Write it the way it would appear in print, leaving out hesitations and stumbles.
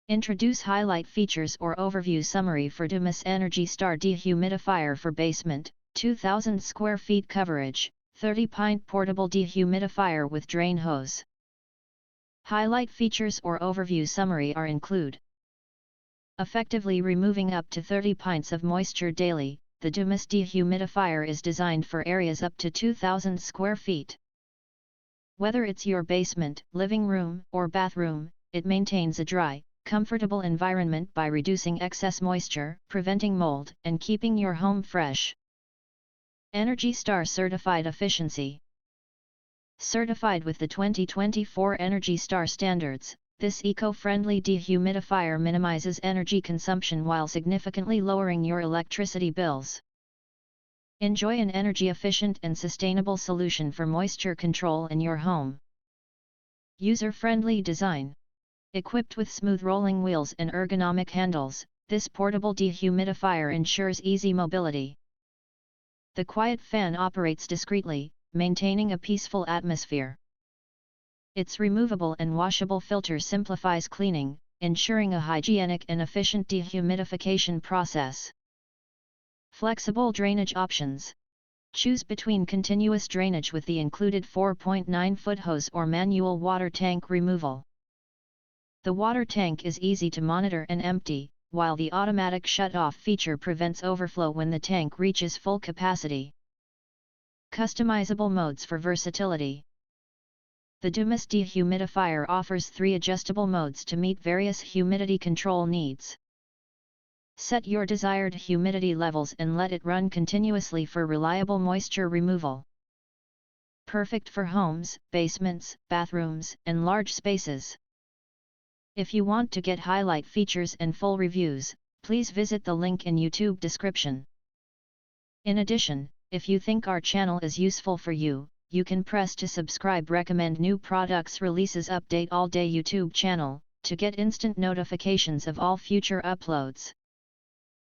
Introduce highlight features or overview summary for DUMOS Energy Star Dehumidifier for basement, 2000 square feet coverage, 30 pint portable dehumidifier with drain hose. Highlight features or overview summary are include: effectively removing up to 30 pints of moisture daily. The DUMOS dehumidifier is designed for areas up to 2000 square feet. Whether it's your basement, living room, or bathroom, it maintains a dry, comfortable environment by reducing excess moisture, preventing mold, and keeping your home fresh. Energy Star Certified Efficiency. Certified with the 2024 Energy Star standards, this eco-friendly dehumidifier minimizes energy consumption while significantly lowering your electricity bills. Enjoy an energy-efficient and sustainable solution for moisture control in your home. User-friendly design. Equipped with smooth rolling wheels and ergonomic handles, this portable dehumidifier ensures easy mobility. The quiet fan operates discreetly, maintaining a peaceful atmosphere. Its removable and washable filter simplifies cleaning, ensuring a hygienic and efficient dehumidification process. Flexible drainage options. Choose between continuous drainage with the included 4.9-foot hose or manual water tank removal. The water tank is easy to monitor and empty, while the automatic shut-off feature prevents overflow when the tank reaches full capacity. Customizable modes for versatility. The DUMOS dehumidifier offers 3 adjustable modes to meet various humidity control needs. Set your desired humidity levels and let it run continuously for reliable moisture removal. Perfect for homes, basements, bathrooms, and large spaces. If you want to get highlight features and full reviews, please visit the link in YouTube description. In addition, if you think our channel is useful for you, you can press to subscribe. Recommend new products releases update all day YouTube channel, to get instant notifications of all future uploads.